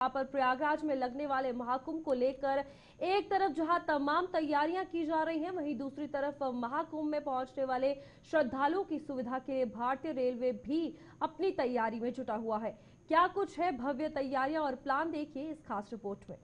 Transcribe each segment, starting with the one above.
यहाँ पर प्रयागराज में लगने वाले महाकुंभ को लेकर एक तरफ जहां तमाम तैयारियां की जा रही हैं, वहीं दूसरी तरफ महाकुंभ में पहुंचने वाले श्रद्धालुओं की सुविधा के लिए भारतीय रेलवे भी अपनी तैयारी में जुटा हुआ है। क्या कुछ है भव्य तैयारियां और प्लान, देखिए इस खास रिपोर्ट में।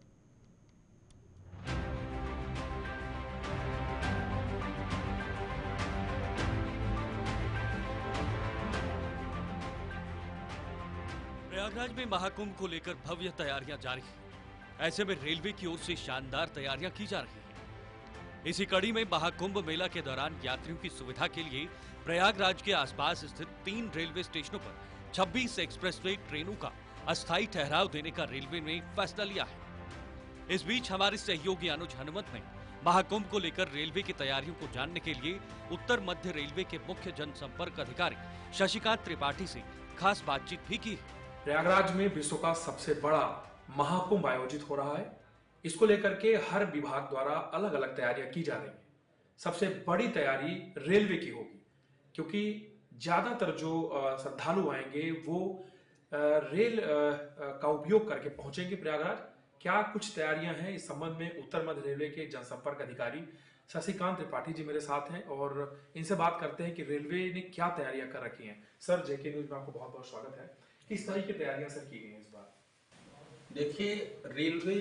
प्रयागराज में महाकुंभ को लेकर भव्य तैयारियां जारी हैं। ऐसे में रेलवे की ओर से शानदार तैयारियां की जा रही हैं। इसी कड़ी में महाकुंभ मेला के दौरान यात्रियों की सुविधा के लिए प्रयागराज के आसपास स्थित 3 रेलवे स्टेशनों पर 26 एक्सप्रेसवे ट्रेनों का अस्थायी ठहराव देने का रेलवे ने फैसला लिया है। इस बीच हमारे सहयोगी अनुज हनुमत ने महाकुंभ को लेकर रेलवे की तैयारियों को जानने के लिए उत्तर मध्य रेलवे के मुख्य जनसंपर्क अधिकारी शशिकांत त्रिपाठी से खास बातचीत भी की है। प्रयागराज में विश्व का सबसे बड़ा महाकुंभ आयोजित हो रहा है। इसको लेकर के हर विभाग द्वारा अलग अलग तैयारियां की जा रही हैं। सबसे बड़ी तैयारी रेलवे की होगी, क्योंकि ज्यादातर जो श्रद्धालु आएंगे वो रेल का उपयोग करके पहुंचेंगे प्रयागराज। क्या कुछ तैयारियां हैं, इस संबंध में उत्तर मध्य रेलवे के जनसंपर्क अधिकारी शशिकांत त्रिपाठी जी मेरे साथ हैं और इनसे बात करते हैं कि रेलवे ने क्या तैयारियां कर रखी हैं। सर, जेके न्यूज में आपको बहुत बहुत स्वागत है। किस तरह की तैयारियां सर की गई हैं इस बार? देखिए, रेलवे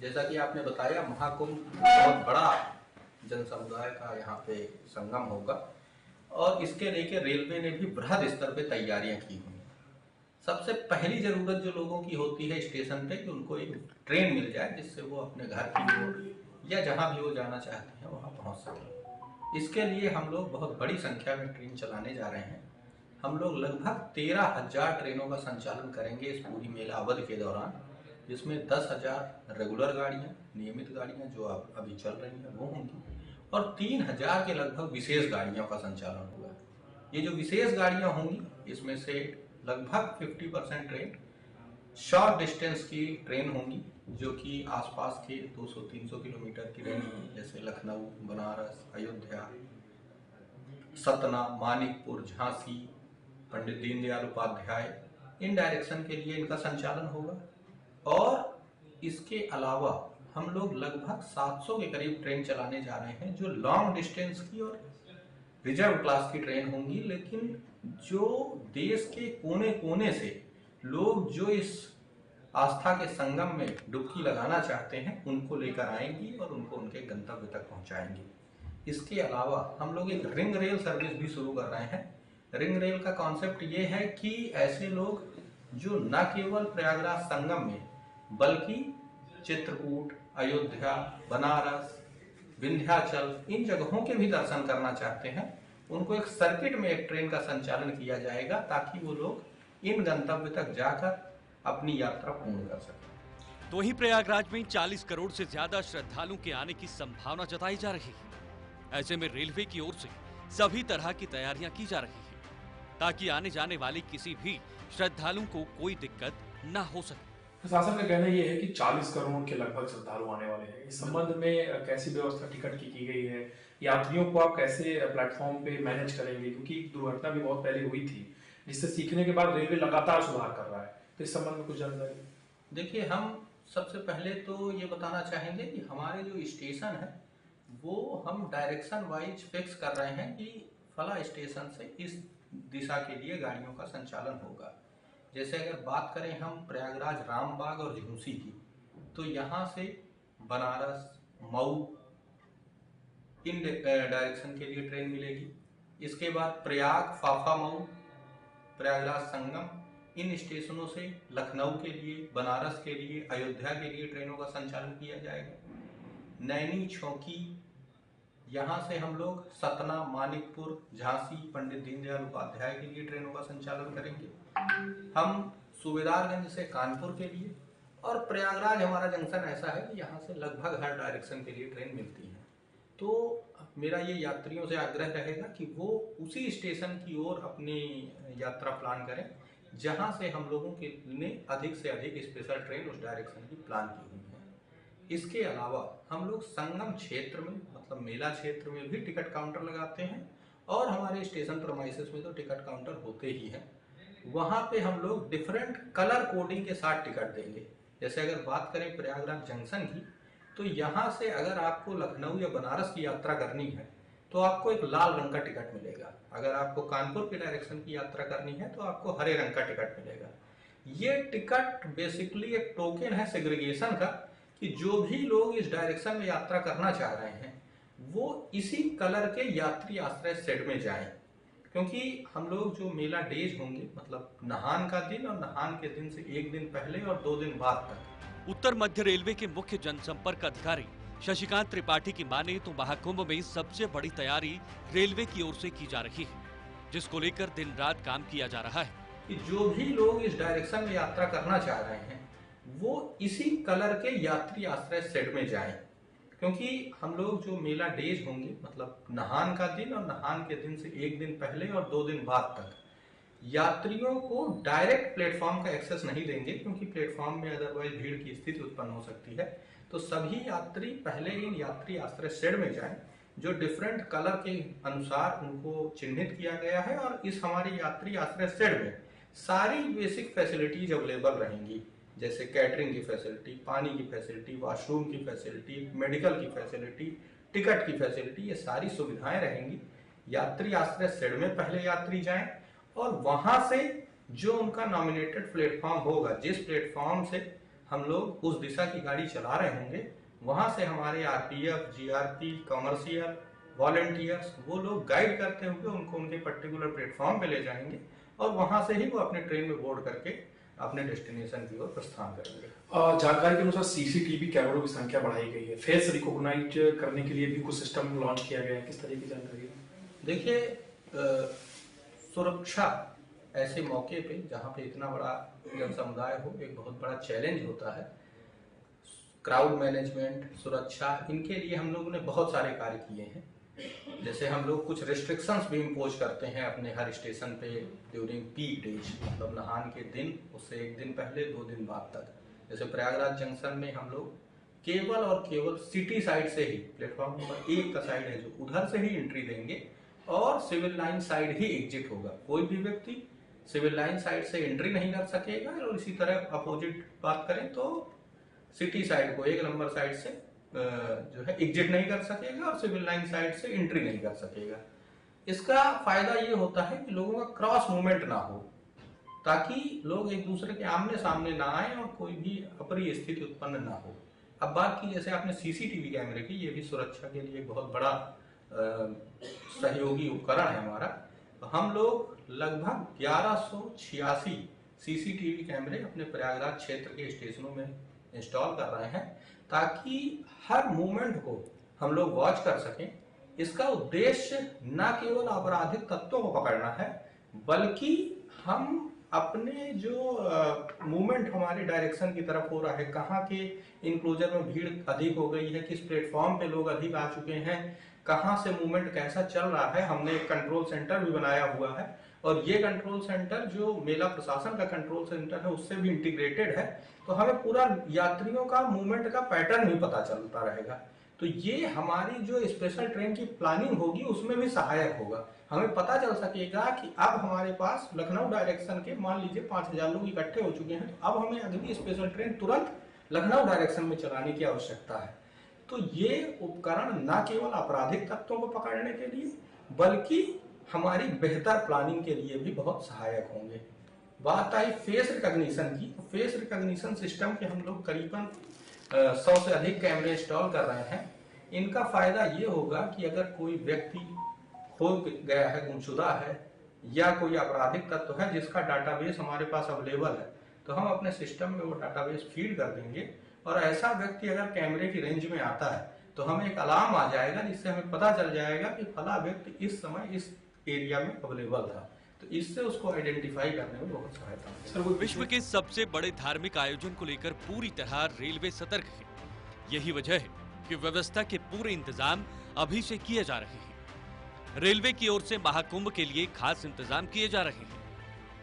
जैसा कि आपने बताया, महाकुंभ बहुत बड़ा जन समुदाय का यहाँ पे संगम होगा और इसके लेके रेलवे ने भी बृहद स्तर पे तैयारियां की हुई। सबसे पहली जरूरत जो लोगों की होती है स्टेशन पे कि उनको एक ट्रेन मिल जाए जिससे वो अपने घर की ओर या जहाँ भी वो जाना चाहते हैं वहाँ पहुँच सके। इसके लिए हम लोग बहुत बड़ी संख्या में ट्रेन चलाने जा रहे हैं। हम लोग लगभग 13,000 ट्रेनों का संचालन करेंगे इस पूरी मेला अवधि के दौरान, जिसमें 10,000 रेगुलर गाड़ियां, नियमित गाड़ियां जो अब अभी चल रही हैं वो होंगी और 3,000 के लगभग विशेष गाड़ियों का संचालन होगा। ये जो विशेष गाड़ियां होंगी इसमें से लगभग 50% ट्रेन शॉर्ट डिस्टेंस की ट्रेन होंगी, जो कि आसपास के 200-300 किलोमीटर की रेंज में, जैसे लखनऊ, बनारस, अयोध्या, सतना, मानिकपुर, झांसी, पंडित दीनदयाल उपाध्याय, इन डायरेक्शन के लिए इनका संचालन होगा। और इसके अलावा हम लोग लगभग 700 के करीब ट्रेन चलाने जा रहे हैं, जो लॉन्ग डिस्टेंस की और रिजर्व क्लास की ट्रेन होंगी। लेकिन जो देश के कोने कोने से लोग जो इस आस्था के संगम में डुबकी लगाना चाहते हैं उनको लेकर आएंगी और उनको उनके गंतव्य तक पहुंचाएंगी। इसके अलावा हम लोग एक रिंग रेल सर्विस भी शुरू कर रहे हैं। रिंग रेल का कॉन्सेप्ट ये है कि ऐसे लोग जो न केवल प्रयागराज संगम में बल्कि चित्रकूट, अयोध्या, बनारस, विंध्याचल, इन जगहों के भी दर्शन करना चाहते हैं, उनको एक सर्किट में एक ट्रेन का संचालन किया जाएगा ताकि वो लोग इन गंतव्य तक जाकर अपनी यात्रा पूर्ण कर सकें। तो ही प्रयागराज में 40 करोड़ से ज्यादा श्रद्धालुओं के आने की संभावना जताई जा रही है। ऐसे में रेलवे की ओर से सभी तरह की तैयारियां की जा रही है ताकि आने जाने वाले किसी भी श्रद्धालुओं को कोई दिक्कत न हो सके। प्रशासन का कहना यह है कि 40 करोड़ के लगभग श्रद्धालु आने वाले हैं। इस संबंध में कैसी व्यवस्था टिकट की गई है? यात्रियों को आप कैसे प्लेटफॉर्म पे मैनेज करेंगे, क्योंकि दुर्घटना भी बहुत पहले हुई थी, जिससे सीखने के बाद रेलवे लगातार सुधार कर रहा है। तो इस संबंध में कुछ जानकारी? देखिए, हम सबसे पहले तो ये बताना चाहेंगे कि हमारे जो स्टेशन है वो हम डायरेक्शन वाइज फिक्स कर रहे हैं कि फला स्टेशन से इस दिशा के लिए गाड़ियों का संचालन होगा। जैसे अगर बात करें हम प्रयागराज, रामबाग और झूंसी की, तो यहाँ से बनारस, मऊ, इन डायरेक्शन के लिए ट्रेन मिलेगी। इसके बाद प्रयाग, फाफा मऊ, प्रयागराज संगम, इन स्टेशनों से लखनऊ के लिए, बनारस के लिए, अयोध्या के लिए ट्रेनों का संचालन किया जाएगा। नैनी, छौकी, यहाँ से हम लोग सतना, मानिकपुर, झांसी, पंडित दीनदयाल उपाध्याय के लिए ट्रेनों का संचालन करेंगे। हम सूबेदारगंज से कानपुर के लिए, और प्रयागराज हमारा जंक्शन ऐसा है कि यहाँ से लगभग हर डायरेक्शन के लिए ट्रेन मिलती है। तो मेरा ये यात्रियों से आग्रह रहेगा कि वो उसी स्टेशन की ओर अपनी यात्रा प्लान करें जहाँ से हम लोगों के ने अधिक से अधिक स्पेशल ट्रेन उस डायरेक्शन की प्लान की हुई है। इसके अलावा हम लोग संगम क्षेत्र में, मतलब मेला क्षेत्र में भी टिकट काउंटर लगाते हैं और हमारे स्टेशन प्रमाइसेस में तो टिकट काउंटर होते ही हैं। वहाँ पे हम लोग डिफरेंट कलर कोडिंग के साथ टिकट देंगे। जैसे अगर बात करें प्रयागराज जंक्शन की, तो यहाँ से अगर आपको लखनऊ या बनारस की यात्रा करनी है तो आपको एक लाल रंग का टिकट मिलेगा। अगर आपको कानपुर के डायरेक्शन की यात्रा करनी है तो आपको हरे रंग का टिकट मिलेगा। ये टिकट बेसिकली एक टोकन है सेग्रीगेशन का, कि जो भी लोग इस डायरेक्शन में यात्रा करना चाह रहे हैं वो इसी कलर के यात्री आश्रय शेड में जाएं, क्योंकि हम लोग जो मेला डेज होंगे, मतलब नहान का दिन और नहान के दिन से एक दिन पहले और 2 दिन बाद तक। उत्तर मध्य रेलवे के मुख्य जनसंपर्क अधिकारी शशिकांत त्रिपाठी की माने तो महाकुंभ में सबसे बड़ी तैयारी रेलवे की ओर से की जा रही है, जिसको लेकर दिन रात काम किया जा रहा है कि जो भी लोग इस डायरेक्शन में यात्रा करना चाह रहे हैं वो इसी कलर के यात्री आश्रय शेड में जाएं, क्योंकि हम लोग जो मेला डेज होंगे, मतलब नहान का दिन और नहान के दिन से एक दिन पहले और 2 दिन बाद तक, यात्रियों को डायरेक्ट प्लेटफॉर्म का एक्सेस नहीं देंगे, क्योंकि प्लेटफॉर्म में अदरवाइज भीड़ की स्थिति उत्पन्न हो सकती है। तो सभी यात्री पहले इन यात्री आश्रय शेड में जाएं, जो डिफरेंट कलर के अनुसार उनको चिन्हित किया गया है, और इस हमारे यात्री आश्रय शेड में सारी बेसिक फैसिलिटीज अवेलेबल रहेंगी, जैसे कैटरिंग की फैसिलिटी, पानी की फैसिलिटी, वॉशरूम की फैसिलिटी, मेडिकल की फैसिलिटी, टिकट की फैसिलिटी, ये सारी सुविधाएं रहेंगी। यात्री आश्रय शेड में पहले यात्री जाएं और वहां से जो उनका नॉमिनेटेड प्लेटफॉर्म होगा, जिस प्लेटफॉर्म से हम लोग उस दिशा की गाड़ी चला रहे होंगे, वहां से हमारे आरपीएफ, जीआरपी, कमर्शियल वॉलंटियर्स, वो लोग गाइड करते हुए उनको उनके पर्टिकुलर प्लेटफॉर्म पे ले जाएंगे और वहां से ही वो अपने ट्रेन में बोर्ड करके अपने डेस्टिनेशन की ओर प्रस्थान करेंगे। जानकारी के अनुसार सीसीटीवी कैमरों की संख्या बढ़ाई गई है, फेस रिकॉग्नाइज करने के लिए भी कुछ सिस्टम लॉन्च किया गया है, किस तरह की जानकारी है? देखिए, सुरक्षा ऐसे मौके पे जहाँ पे इतना बड़ा जन समुदाय हो, एक बहुत बड़ा चैलेंज होता है। क्राउड मैनेजमेंट, सुरक्षा, इनके लिए हम लोगों ने बहुत सारे कार्य किए हैं। जैसे हम लोग कुछ रिस्ट्रिक्शंस भी इम्पोज करते हैं अपने हर स्टेशन पे ड्यूरिंग पीक डेज, मतलब नहान के दिन, उससे एक दिन पहले 2 दिन बाद तक। जैसे प्रयागराज जंक्शन में हम लोग केवल और केवल सिटी साइड से ही, प्लेटफॉर्म नंबर 1 का साइड है जो, उधर से ही एंट्री देंगे और सिविल लाइन साइड ही एग्जिट होगा। कोई भी व्यक्ति सिविल लाइन साइड से एंट्री नहीं कर सकेगा, और इसी तरह अपोजिट बात करें तो सिटी साइड को 1 नंबर साइड से जो है एग्जिट नहीं कर सकेगा और सिविल लाइन साइड से एंट्री नहीं कर सकेगा। इसका फायदा ये होता है कि लोगों का क्रॉस मूवमेंट ना हो, ताकि लोग एक दूसरे के आमने सामने ना आए और कोई भी अप्रिय स्थिति उत्पन्न ना हो। अब बात की जैसे आपने सीसीटीवी कैमरे की, ये भी सुरक्षा के लिए एक बहुत बड़ा सहयोगी उपकरण है हमारा। तो हम लोग लगभग 1186 सीसीटीवी कैमरे अपने प्रयागराज क्षेत्र के स्टेशनों में इंस्टॉल कर रहे हैं, ताकि हर मूवमेंट को हम लोग वॉच कर सकें। इसका उद्देश्य न केवल आपराधिक तत्वों को पकड़ना है, बल्कि हम अपने जो मूवमेंट हमारे डायरेक्शन की तरफ हो रहा है, कहाँ के इंक्लोजर में भीड़ अधिक हो गई है, किस प्लेटफॉर्म पे लोग अधिक आ चुके हैं, कहाँ से मूवमेंट कैसा चल रहा है, हमने एक कंट्रोल सेंटर भी बनाया हुआ है। और ये कंट्रोल सेंटर जो मेला प्रशासन का कंट्रोल सेंटर है उससे भी इंटीग्रेटेड है, तो हमें पूरा यात्रियों का मूवमेंट का पैटर्न भी पता चलता रहेगा। तो ये हमारी जो स्पेशल ट्रेन की प्लानिंग होगी उसमें भी सहायक होगा। हमें पता चल सकेगा कि अब हमारे पास लखनऊ डायरेक्शन के मान लीजिए 5000 लोग इकट्ठे हो चुके हैं, तो अब हमें अगली स्पेशल ट्रेन तुरंत लखनऊ डायरेक्शन में चलाने की आवश्यकता है। तो ये उपकरण न केवल आपराधिक तत्वों को पकड़ने के लिए, बल्कि हमारी बेहतर प्लानिंग के लिए भी बहुत सहायक होंगे। बात आई फेस रिकॉग्निशन की, तो फेस रिकॉग्निशन सिस्टम के हम लोग करीबन 100 से अधिक कैमरे इंस्टॉल कर रहे हैं। इनका फायदा ये होगा कि अगर कोई व्यक्ति खो गया है, गुमशुदा है, या कोई आपराधिक तत्व है जिसका डाटाबेस हमारे पास अवेलेबल है, तो हम अपने सिस्टम में वो डाटाबेस फीड कर देंगे, और ऐसा व्यक्ति अगर कैमरे की रेंज में आता है तो हमें एक अलार्म आ जाएगा, जिससे हमें पता चल जाएगा कि फला व्यक्ति इस समय इस एरिया में अवेलेबल था। तो इससे उसको आइडेंटिफाई करने में बहुत सहायता मिलेगी। विश्व के सबसे बड़े धार्मिक आयोजन को लेकर पूरी तरह रेलवे सतर्क है। यही वजह है कि व्यवस्था के पूरे इंतजाम अभी से किए जा रहे हैं। रेलवे की ओर से महाकुंभ के लिए खास इंतजाम किए जा रहे हैं।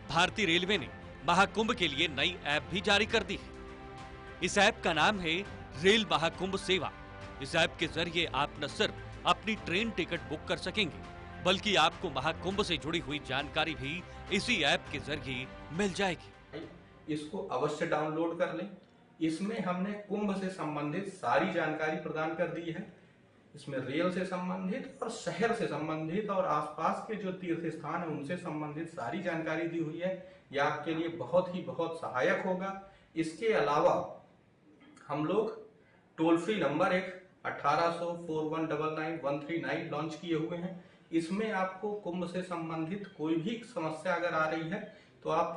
भारतीय रेलवे ने महाकुंभ के लिए नई ऐप भी जारी कर दी है। इस ऐप का नाम है रेल महाकुंभ सेवा। इस ऐप के जरिए आप न सिर्फ अपनी ट्रेन टिकट बुक कर सकेंगे, बल्कि आपको महाकुंभ से जुड़ी हुई जानकारी भी इसी ऐप के जरिए मिल जाएगी। इसको अवश्य डाउनलोड कर लें। इसमें हमने कुंभ से संबंधित सारी जानकारी प्रदान कर दी है। इसमें रेल से संबंधित और शहर से संबंधित और आसपास के जो तीर्थ स्थान है उनसे संबंधित सारी जानकारी दी हुई है। यह आपके लिए बहुत सहायक होगा। इसके अलावा हम लोग टोल फ्री नंबर एक 1800-4199-139 लॉन्च किए हुए हैं। इसमें आपको कुंभ से संबंधित कोई भी समस्या अगर आ रही है तो आप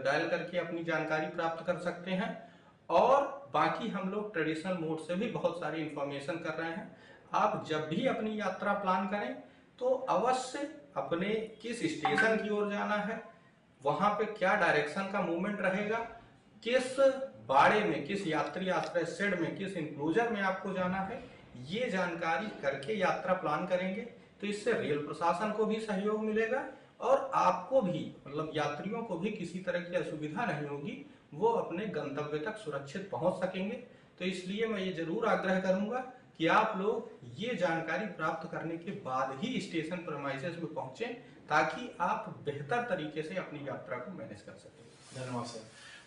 डायल करके अपनी जानकारी प्राप्त कर सकते हैं। और बाकी हम लोग ट्रेडिशनल मोड से भी बहुत सारी इंफॉर्मेशन कर रहे हैं। आप जब भी अपनी यात्रा प्लान करें तो अवश्य अपने किस स्टेशन की ओर जाना है, वहां पे क्या डायरेक्शन का मूवमेंट रहेगा, किस बाड़े में, किस यात्री आश्रय शेड में, किस इंक्लोजर में आपको जाना है, ये जानकारी करके यात्रा प्लान करेंगे तो इससे रेल प्रशासन को भी सहयोग मिलेगा और आपको भी, मतलब यात्रियों को भी किसी तरह की असुविधा नहीं होगी, वो अपने गंतव्य तक सुरक्षित पहुंच सकेंगे। तो इसलिए मैं ये जरूर आग्रह करूंगा कि आप लोग ये जानकारी प्राप्त करने के बाद ही स्टेशन प्रेमाइसेस में पहुंचे ताकि आप बेहतर तरीके से अपनी यात्रा को मैनेज कर सकें। धन्यवाद सर।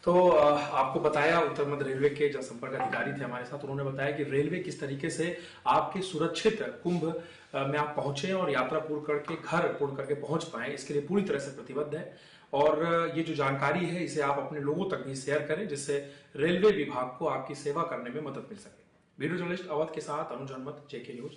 तो आपको बताया, उत्तर मध्य रेलवे के जनसंपर्क अधिकारी थे हमारे साथ, उन्होंने बताया कि रेलवे किस तरीके से आपके सुरक्षित कुंभ में आप पहुंचे और यात्रा पूर्ण करके पहुंच पाए, इसके लिए पूरी तरह से प्रतिबद्ध है। और ये जो जानकारी है इसे आप अपने लोगों तक भी शेयर करें जिससे रेलवे विभाग को आपकी सेवा करने में मदद मिल सके। वीडियो जर्नलिस्ट अवध के साथ अनुज हनुमत, JK न्यूज।